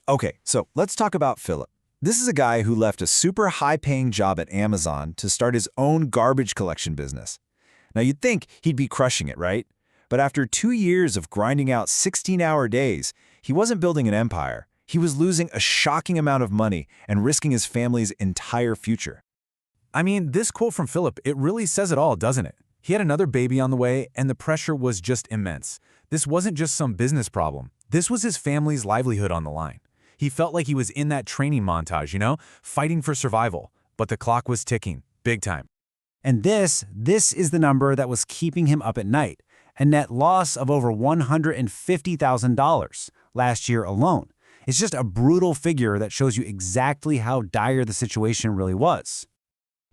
Okay, so let's talk about Philip. This is a guy who left a super high-paying job at Amazon to start his own garbage collection business. Now, you'd think he'd be crushing it, right? But after 2 years of grinding out 16-hour days, he wasn't building an empire. He was losing a shocking amount of money and risking his family's entire future. I mean, this quote from Philip, it really says it all, doesn't it? He had another baby on the way, and the pressure was just immense. This wasn't just some business problem. This was his family's livelihood on the line. He felt like he was in that training montage, fighting for survival. But the clock was ticking, big time. And this is the number that was keeping him up at night, a net loss of over $150,000 last year alone. It's just a brutal figure that shows you exactly how dire the situation really was.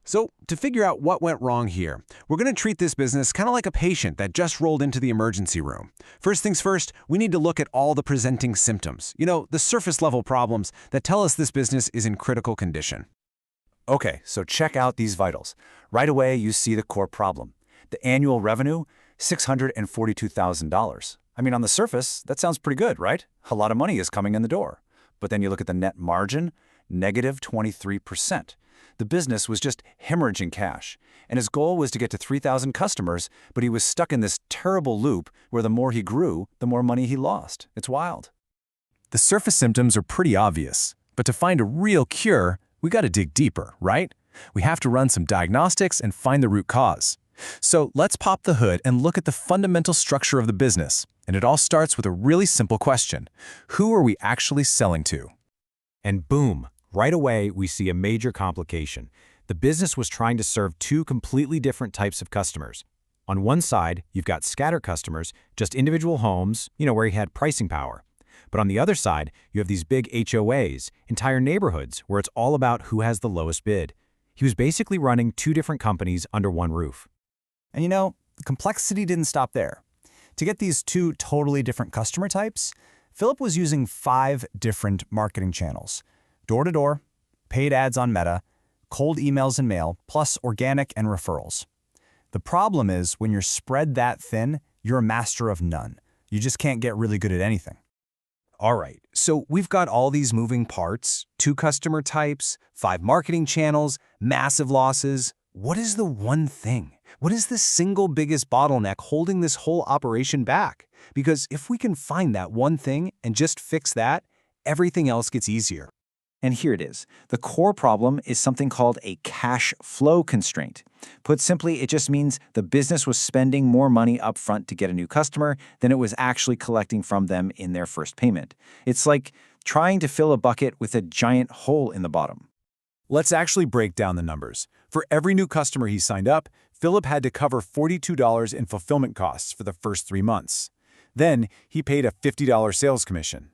So, to figure out what went wrong here, we're going to treat this business kind of like a patient that just rolled into the emergency room. First things first, we need to look at all the presenting symptoms, the surface-level problems that tell us this business is in critical condition. Okay, so check out these vitals. Right away, you see the core problem. The annual revenue, $642,000. I mean, on the surface, that sounds pretty good, right? A lot of money is coming in the door. But then you look at the net margin, negative 23%. The business was just hemorrhaging cash, and his goal was to get to 3,000 customers, but he was stuck in this terrible loop where the more he grew, the more money he lost. It's wild. The surface symptoms are pretty obvious, but to find a real cure, we got to dig deeper, right? We have to run some diagnostics and find the root cause. So let's pop the hood and look at the fundamental structure of the business. And it all starts with a really simple question. Who are we actually selling to? And boom, right away we see a major complication. The business was trying to serve two completely different types of customers. On one side, you've got scatter customers, just individual homes, where he had pricing power. But on the other side, you have these big HOAs, entire neighborhoods, where it's all about who has the lowest bid. He was basically running two different companies under one roof. And the complexity didn't stop there. To get these two totally different customer types, Philip was using 5 different marketing channels: door-to-door, paid ads on Meta, cold emails and mail, plus organic and referrals. The problem is when you're spread that thin, you're a master of none. You just can't get really good at anything. All right, so we've got all these moving parts, 2 customer types, 5 marketing channels, massive losses. What is the one thing? What is the single biggest bottleneck holding this whole operation back? Because if we can find that one thing and just fix that, everything else gets easier. And here it is. The core problem is something called a cash flow constraint. Put simply, it just means the business was spending more money upfront to get a new customer than it was actually collecting from them in their first payment. It's like trying to fill a bucket with a giant hole in the bottom. Let's actually break down the numbers. For every new customer he signed up, Philip had to cover $42 in fulfillment costs for the first 3 months. Then he paid a $50 sales commission.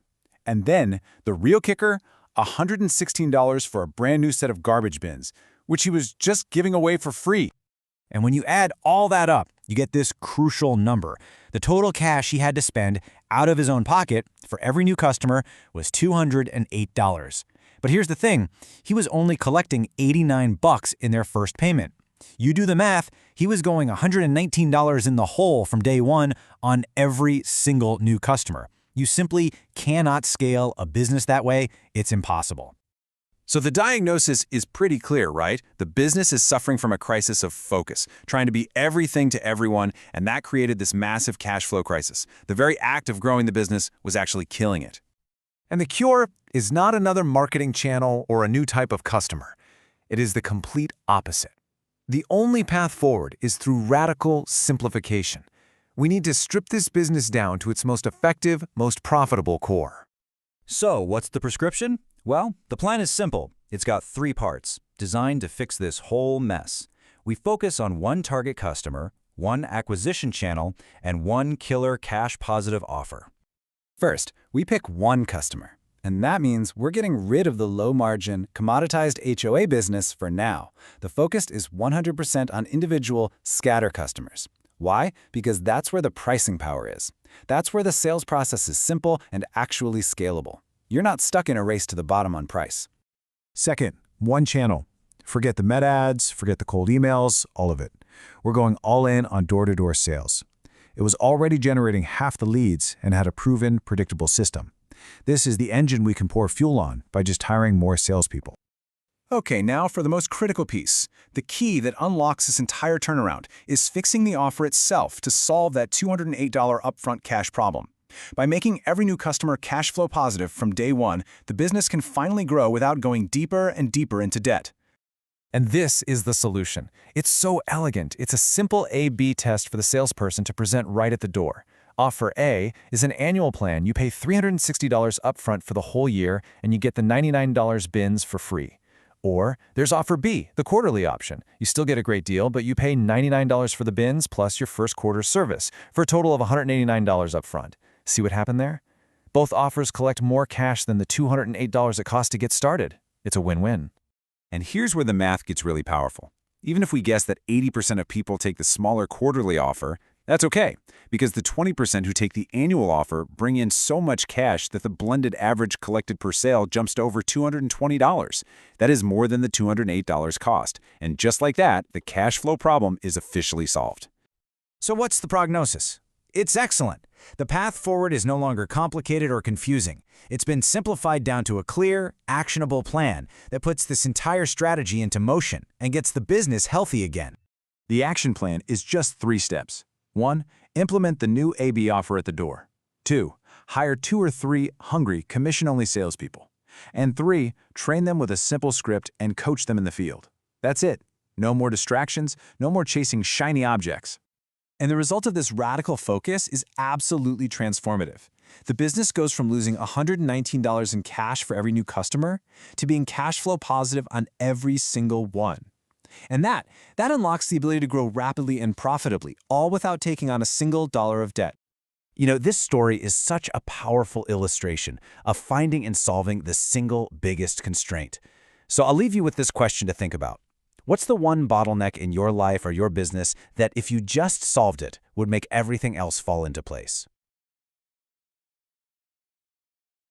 And then, the real kicker, $116 for a brand new set of garbage bins, which he was just giving away for free. And when you add all that up, you get this crucial number. The total cash he had to spend out of his own pocket for every new customer was $208. But here's the thing, he was only collecting $89 in their first payment. You do the math, he was going $119 in the hole from day one on every single new customer. You simply cannot scale a business that way. It's impossible. So the diagnosis is pretty clear, right? The business is suffering from a crisis of focus, trying to be everything to everyone, and that created this massive cash flow crisis. The very act of growing the business was actually killing it. And the cure is not another marketing channel or a new type of customer. It is the complete opposite. The only path forward is through radical simplification. We need to strip this business down to its most effective, most profitable core. So, what's the prescription? Well, the plan is simple. It's got 3 parts, designed to fix this whole mess. We focus on one target customer, one acquisition channel, and one killer cash-positive offer. First, we pick one customer, and that means we're getting rid of the low-margin, commoditized HOA business for now. The focus is 100% on individual scatter customers. Why? Because that's where the pricing power is. That's where the sales process is simple and actually scalable. You're not stuck in a race to the bottom on price. Second, one channel. Forget the meta ads, forget the cold emails, all of it. We're going all in on door-to-door sales. It was already generating half the leads and had a proven, predictable system. This is the engine we can pour fuel on by just hiring more salespeople. Okay, now for the most critical piece. The key that unlocks this entire turnaround is fixing the offer itself to solve that $208 upfront cash problem. By making every new customer cash flow positive from day one, the business can finally grow without going deeper and deeper into debt. And this is the solution. It's so elegant. It's a simple A/B test for the salesperson to present right at the door. Offer A is an annual plan. You pay $360 upfront for the whole year, and you get the $99 bins for free. Or there's offer B, the quarterly option. You still get a great deal, but you pay $99 for the bins plus your first quarter service for a total of $189 upfront. See what happened there? Both offers collect more cash than the $208 it costs to get started. It's a win-win. And here's where the math gets really powerful. Even if we guess that 80% of people take the smaller quarterly offer, that's okay, because the 20% who take the annual offer bring in so much cash that the blended average collected per sale jumps to over $220. That is more than the $208 cost. And just like that, the cash flow problem is officially solved. So what's the prognosis? It's excellent. The path forward is no longer complicated or confusing. It's been simplified down to a clear, actionable plan that puts this entire strategy into motion and gets the business healthy again. The action plan is just 3 steps. 1. Implement the new AB offer at the door. 2. Hire 2 or 3 hungry, commission-only salespeople. And 3. Train them with a simple script and coach them in the field. That's it. No more distractions, no more chasing shiny objects. And the result of this radical focus is absolutely transformative. The business goes from losing $119 in cash for every new customer to being cash flow positive on every single one. And that unlocks the ability to grow rapidly and profitably, all without taking on a single dollar of debt. You know, this story is such a powerful illustration of finding and solving the single biggest constraint. So I'll leave you with this question to think about. What's the one bottleneck in your life or your business that if you just solved it would make everything else fall into place?